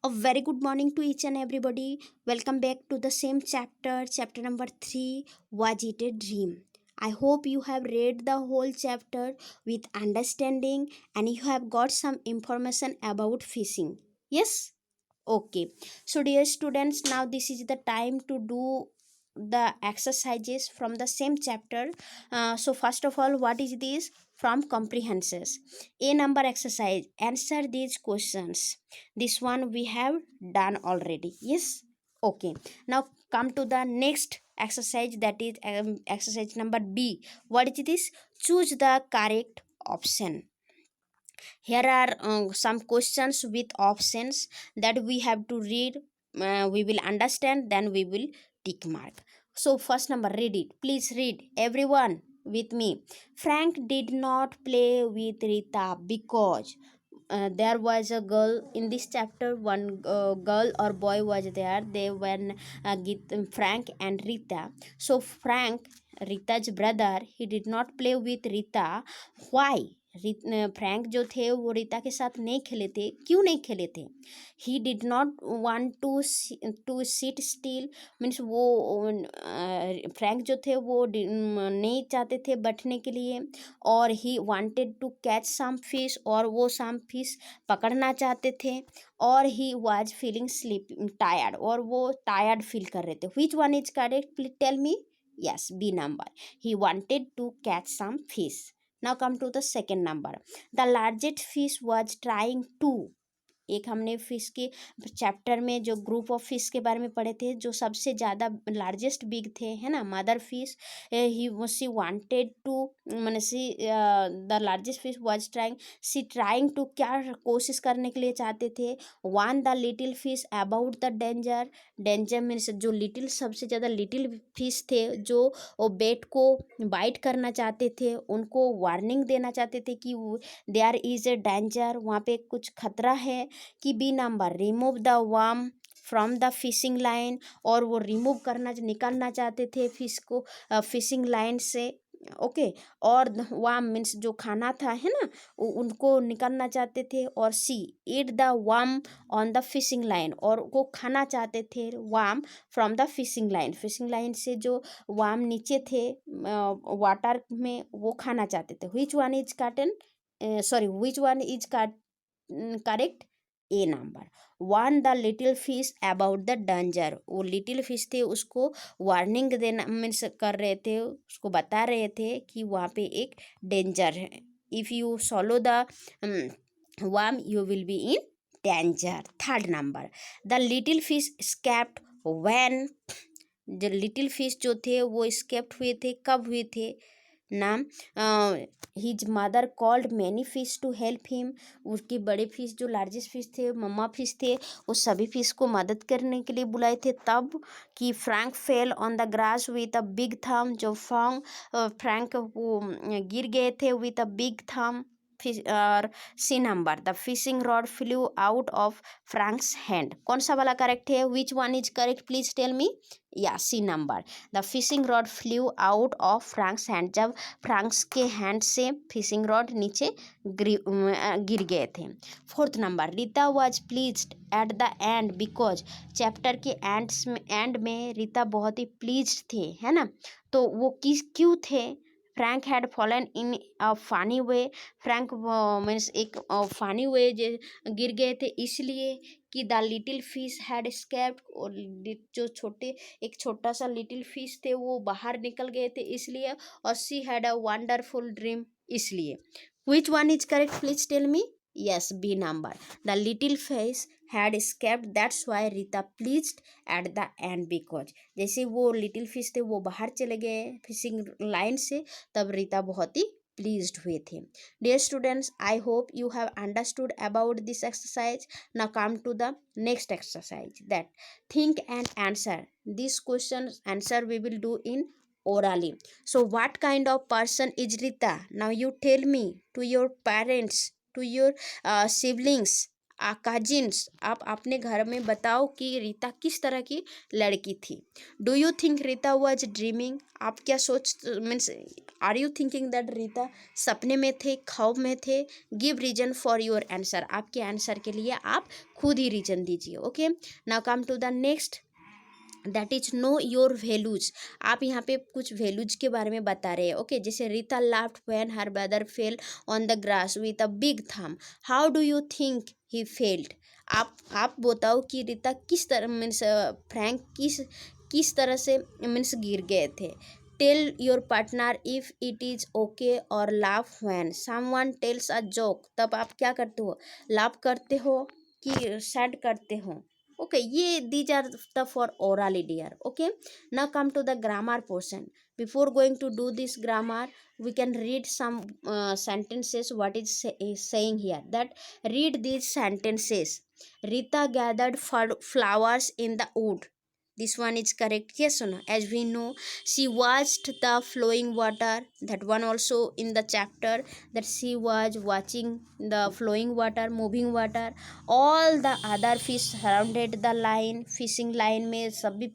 A very good morning to each and everybody. Welcome back to the same chapter, chapter number 3, Was It a Dream? I hope you have read the whole chapter with understanding and you have got some information about fishing. Yes? Okay. So, dear students, now this is the time to do the exercises from the same chapter. So, first of all, what is this? From comprehensions. A number exercise. Answer these questions. This one we have done already. Yes? Okay. Now, come to the next exercise, that is exercise number B. What is this? Choose the correct option. Here are some questions with options that we have to read. We will understand, then we will tick mark. So first number, read it, please read everyone with me. Frank did not play with Rita because there was a girl in this chapter. One girl or boy was there. They were Frank and Rita. So Frank, Rita's brother, he did not play with Rita. Why? Frank जो थे वो रीता के साथ नहीं खेले थे. क्यों नहीं खेले थे? He did not want to sit still. Means वो फ्रैंक जो थे वो नहीं चाहते थे बैठने के लिए. और he wanted to catch some fish, और वो सम फिश पकड़ना चाहते थे. और he was feeling sleep tired, और वो टायर्ड फील कर रहे थे. Which one is correct? Please tell me. Yes, B number. He wanted to catch some fish. Now come to the second number. The largest fish was trying to. एक हमने fish के chapter में जो group of fish के बारे में पढ़े थे, जो सबसे ज़्यादा लार्जेस्ट बिग थे, है ना, mother fish. She wanted to, मैंने see the largest fish was trying, see trying to, क्या कोशिश करने के लिए चाहते थे? Warn the little fish about the danger. Danger means जो लिटिल, सबसे ज़्यादा लिटिल फिश थे जो वो बेट को बाइट करना चाहते थे, उनको वार्निंग देना चाहते थे कि देयर इज़ ए डेंजर, वहाँ पे कुछ खतरा है. कि B number, remove the worm from the fishing line, और वो रिमूव करना, निकालना चाहते थे फिश को फिशिंग लाइन से. ओके. और वाम मीन्स जो खाना था, है ना, उनको निकालना चाहते थे. और सी, ईट द वाम ऑन द फिशिंग लाइन, और वो खाना चाहते थे वाम from the fishing line. Fishing line से जो वाम नीचे थे वाटर में, वो खाना चाहते थे. Which one is which one is correct? A number. Warn the little fish about the danger. वो लिटिल फिश थे, उसको वार्निंग देना मीन्स कर रहे थे, उसको बता रहे थे कि वहाँ पे एक डेंजर है. If you सॉलो the warm you will be in danger. Third number. The little fish escaped when. जो लिटिल फिश जो थे वो स्केप्ड हुए थे, कब हुए थे? नाम, his mother called many fish to help him. उसके बड़े फिश, जो लार्जेस्ट फिश थे, मम्मा फिश थे, वो सभी फिश को मदद करने के लिए बुलाए थे. तब कि Frank fell on the grass with a big thump. जो फ्रैंक वो गिर गए थे with a big thump. Fish, और C number, the fishing rod flew out of Frank's hand. कौन सा वाला करेक्ट है? Which one is correct? Please tell me. या C number, the fishing rod flew out of Frank's hand. जब Frank's के hand से fishing rod नीचे गिर गए थे. Fourth number, Rita was pleased at the end because. Chapter के एंड में रीता बहुत ही प्लीज्ड थे, है ना. तो वो क्यों थे? Frank had fallen in a Fani way. Frank means एक फानी वे गिर गए थे, इसलिए कि the little fish had escaped. और जो एक छोटा सा लिटिल फिश थे वो बाहर निकल गए थे, इसलिए. और C had a wonderful dream, इसलिए. Which one is correct? Please tell me. Yes, B number, the little fish had escaped, that's why Rita pleased at the end because. जैसे वो लिटिल फिश थे वो बाहर चले गए फिशिंग लाइन से, तब रीता बहुत ही प्लीज्ड हुए थे. Dear students, I hope you have understood about this exercise. Now come to the next exercise, that think and answer. This question answer we will do in orally. So what kind of person is Rita? Now you tell me, to your parents, to your siblings, cousins, आप अपने घर में बताओ कि रीता किस तरह की लड़की थी। Do you think Rita was dreaming, आप क्या सोच means are you thinking that Rita सपने में थे, ख्वाब में थे। Give reason for your answer, आपके आंसर के लिए आप खुद ही रीजन दीजिए। Okay, now come to the next, that is know your values. आप यहाँ पे कुछ वैल्यूज के बारे में बता रहे हैं। ओके, जैसे Rita laughed when her brother fell on the grass with a big thump, how do you think he felled. आप बताओ कि रीता किस तरह मीन्स फ्रैंक किस तरह से मीन्स गिर गए थे। Tell your partner if it is okay और laugh when someone tells a joke, तब आप क्या करते हो, लाफ करते हो कि सैड करते हो। okay, ये these are the for orally dear. Okay, now come to the grammar portion. Before going to do this grammar, we can read some sentences. What is saying here, that read these sentences. Rita gathered flowers in the wood. This one is correct, yes or no? As we know, she watched the flowing water. That one also in the chapter, that she was watching the flowing water, moving water. All the other fish surrounded the line. Fishing line में सभी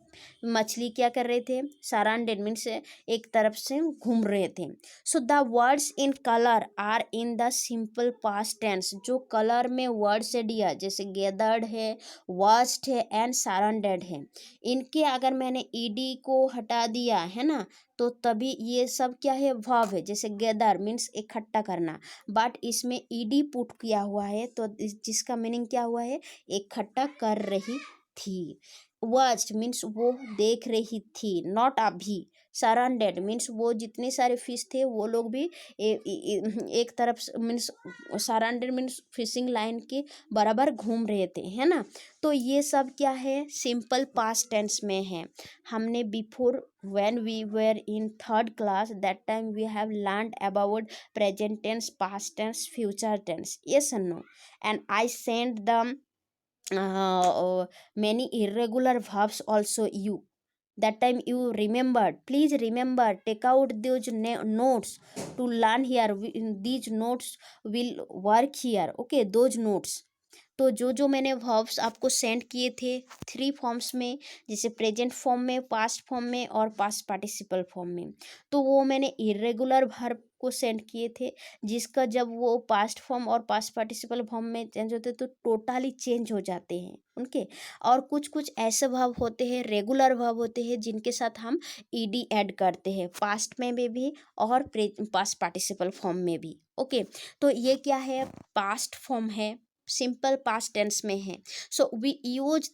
मछली क्या कर रहे थे, surrounded means एक तरफ से घूम रहे थे। So the words in colour are in the simple past tense, जो कलर में वर्ड्स है दिया, जैसे गैदर्ड है, वॉच्ड है एंड सराउंडेड है, इनके अगर मैंने ईडी को हटा दिया है ना, तो तभी ये सब क्या है, वर्ब है। जैसे गैदर मीन्स इकट्ठा करना, बट इसमें ईडी पुट किया हुआ है, तो जिसका मीनिंग क्या हुआ है, इकट्ठा कर रही थी। वॉच्ड मीन्स वो देख रही थी, नॉट अभी। सराउंडेड मीन्स वो जितने सारे फिश थे वो लोग भी एक तरफ means surrounded means fishing line के बराबर घूम रहे थे, है ना। तो ये सब क्या है, सिंपल पास्ट टेंस में है। हमने before when we were in third class, that time we have learned about present tense, past tense, future tense, yes or no? And I sent them many irregular verbs also, you that time you remembered. Please remember, take out those notes to learn here. These notes will work here. Okay, those notes, तो जो मैंने verbs आपको send किए थे 3 forms में, जैसे present form में, past form में और पास्ट पार्टिसिपल फॉर्म में, तो वो मैंने इरेगुलर वर्ब को सेंड किए थे, जिसका जब वो पास्ट फॉर्म और पास्ट पार्टिसिपल फॉर्म में चेंज होते तो टोटली चेंज हो जाते हैं उनके। और कुछ कुछ ऐसे वर्ब होते हैं, रेगुलर वर्ब होते हैं, जिनके साथ हम ईडी ऐड करते हैं, पास्ट में भी और पास्ट पार्टिसिपल फॉर्म में भी। ओके, तो ये क्या है, पास्ट फॉर्म है, सिंपल पास्ट टेंस में है। So we use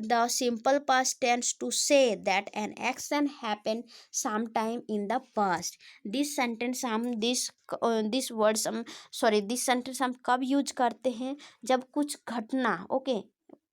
the simple past tense to say that an action happen some time in the past. This sentence हम दिस वर्ड्स हम सॉरी दिस सेंटेंस हम कब यूज करते हैं, जब कुछ घटना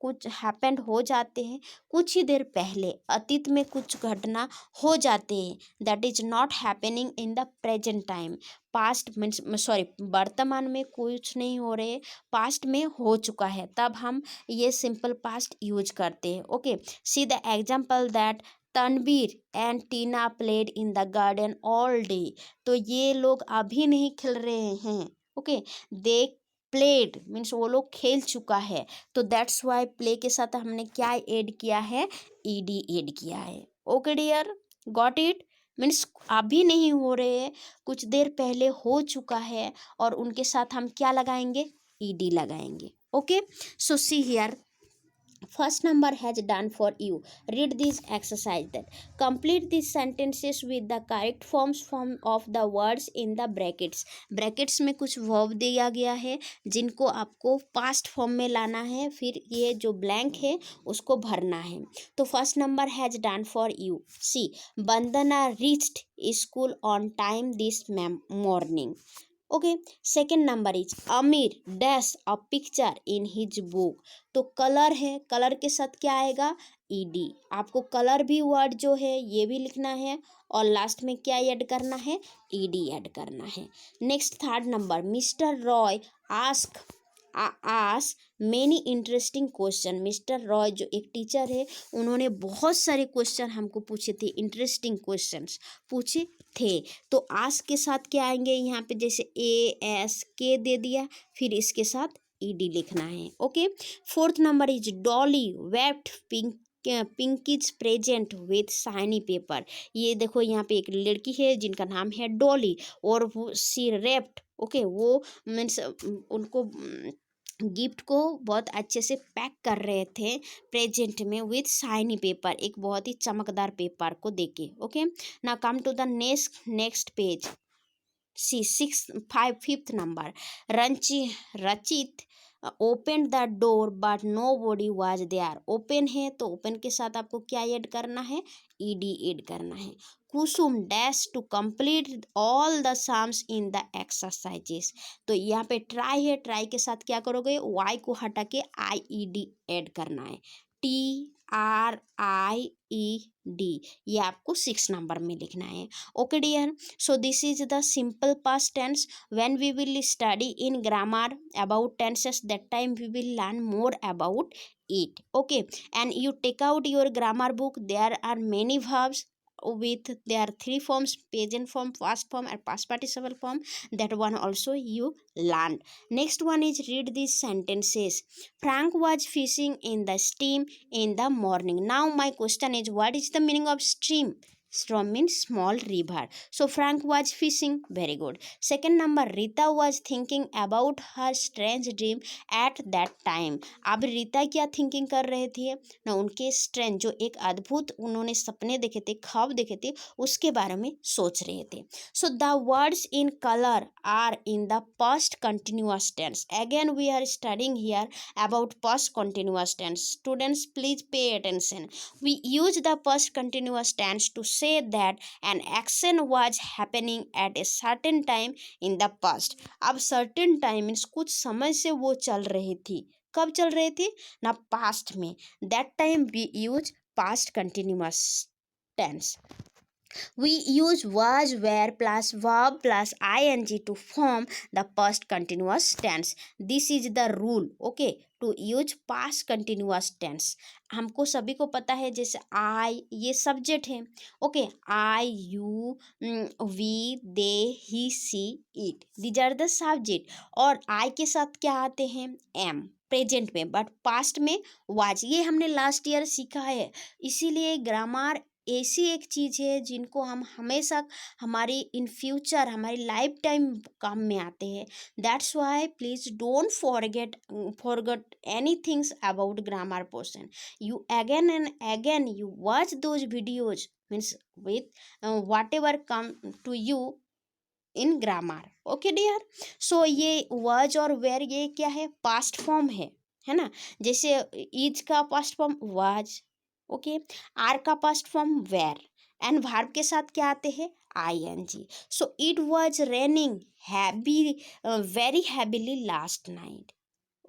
कुछ हैपेंड हो जाते हैं कुछ ही देर पहले, अतीत में कुछ घटना हो जाते हैं, that is not happening in the present time. Past means sorry वर्तमान में कुछ नहीं हो रहे, पास्ट में हो चुका है, तब हम ये सिंपल पास्ट यूज करते हैं। Okay, see the example that Tanveer and Tina played in the garden all day. तो ये लोग अभी नहीं खेल रहे हैं, ओके, दे प्लेड मीन्स वो लोग खेल चुका है, तो दैट्स वाई प्ले के साथ हमने क्या ऐड किया है, ईडी ऐड किया है। Okay dear, got it, means अभी नहीं हो रहे हैं, कुछ देर पहले हो चुका है, और उनके साथ हम क्या लगाएंगे, ईडी लगाएंगे। Okay, so see here, first number has done for you. Read this exercise, that complete these sentences with the correct form of the words in the brackets. brackets में कुछ verb दिया गया है जिनको आपको past form में लाना है, फिर ये जो blank है उसको भरना है। तो first number has done for you. See, Bandana reached school on time this morning. Okay, second number is Amir dash a picture in his book. तो कलर है, कलर के साथ क्या आएगा, ईडी। आपको कलर भी वर्ड जो है ये भी लिखना है, और लास्ट में क्या ऐड करना है, ईडी ऐड करना है। Next third number, mister Roy ask many interesting question. Mister Roy जो एक टीचर है, उन्होंने बहुत सारे क्वेश्चन हमको पूछे थे, इंटरेस्टिंग क्वेश्चंस पूछे थे। तो आस्क के साथ क्या आएंगे यहाँ पे, जैसे ए एस के दे दिया, फिर इसके साथ ईडी लिखना है। Okay, fourth number is Dolly wept pink is present with shiny paper. ये देखो यहाँ पे एक लड़की है जिनका नाम है डॉली और वो सी रेप्ट, ओके, वो मीन्स उनको गिफ्ट को बहुत अच्छे से पैक कर रहे थे प्रेजेंट में विथ शाइनी पेपर, एक बहुत ही चमकदार पेपर को देके। Okay, now come to the next page. C fifth number, Rachit open the door but nobody was there. Open है तो ओपन के साथ आपको क्या ऐड करना है, ईडी ऐड करना है। Kusum dash to complete all the sums in the exercises. तो यहाँ पे ट्राई है, ट्राई के साथ क्या करोगे, वाई को हटा के आई ई डी ऐड करना है, TRIED, ये आपको 6 नंबर में लिखना है। Okay dear, so this is the simple past tense. When we will study in grammar about tenses, that time we will learn more about it. Okay, and you take out your grammar book, there are many verbs with there are 3 forms, present form, past form and past participle form. That one also you learned. Next one is read these sentences. Frank was fishing in the stream in the morning. Now my question is, what is the meaning of stream? Stream means small river. So Frank was fishing. Very good. Second number, Rita was thinking about her strange dream at that time. अब रीता क्या thinking कर रहे थे ना, उनके strange जो एक अद्भुत उन्होंने सपने देखे थे, ख्वाब देखे थे, उसके बारे में सोच रहे थे। So the words in colour are in the past continuous tense. Again we are studying here about past continuous tense. Students, please pay attention. We use the past continuous tense to say that an action was happening at a certain time in the past. अब certain time means कुछ समय से वो चल रही थी। कब चल रही थी ना, पास्ट में। that time we use past continuous tense. We use was, were plus verb plus ing to form the past continuous tense. This is the rule, okay, to use past continuous tense. हमको सभी को पता है, जैसे आई ये subject है, okay, I you we they he she it, these are the subject. और I के साथ क्या आते हैं, एम प्रेजेंट में, बट पास्ट में वाज। ये हमने लास्ट ईयर सीखा है। इसीलिए ग्रामर ऐसी एक चीज़ है जिनको हम हमेशा हमारी इन फ्यूचर हमारी लाइफ टाइम काम में आते हैं। That's why please don't forget any things about grammar portion. you again and again you watch those videos means with whatever come to you in grammar. okay dear, so ये was और were ये क्या है, past form है ना। जैसे is का past form was, ओके, आर का past form were, and verb के साथ क्या आते हैं, ing. So it was raining heavy very heavily last night.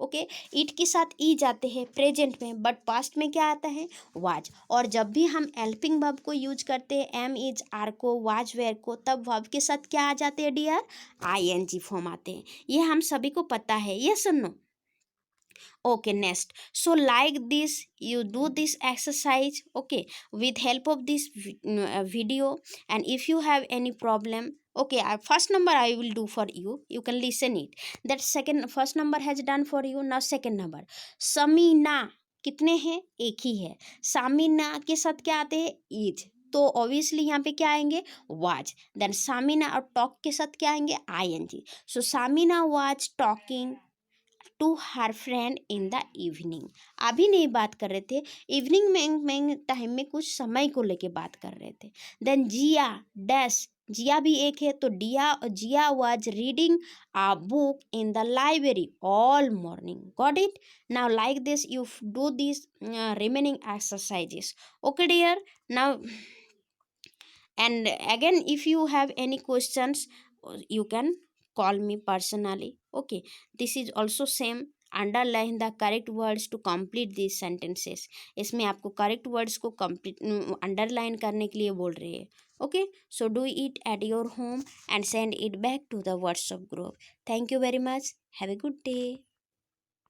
Okay, it के साथ ई जाते हैं प्रेजेंट में, बट पास्ट में क्या आता है, वाज। और जब भी हम हेल्पिंग वर्ब को यूज करते हैं, एम इज आर को, वाज वेर को, तब वर्ब के साथ क्या आ जाते हैं डियर, ing फॉर्म आते हैं। ये हम सभी को पता है, यस और no. okay, next, so like this you do this exercise, okay, with help of this video. And if you have any problem, okay, first number I will do for you, you can listen it, that second first number has done for you. now second number, Samina कितने हैं, एक ही है। सामिना के साथ क्या आते हैं, is, तो ऑब्वियसली यहाँ पे क्या आएंगे, वाज। देन सामिना और टॉक के साथ क्या आएंगे, ing. So Samina was talking to her friend in the evening. अभी नहीं बात कर रहे थे, इवनिंग में टाइम में कुछ समय को लेके बात कर रहे थे। देन जिया डैश, जिया भी एक है, तो Jiya was reading a book in the library all morning. Got it. Now like this you do this remaining exercises. Okay dear, now and again if you have any questions you can call me personally. okay, this is also same, underline the correct words to complete these sentences. इसमें आपको correct words को complete underline करने के लिए बोल रहे हैं। Okay, so do it at your home and send it back to the WhatsApp group. Thank you very much, have a good day.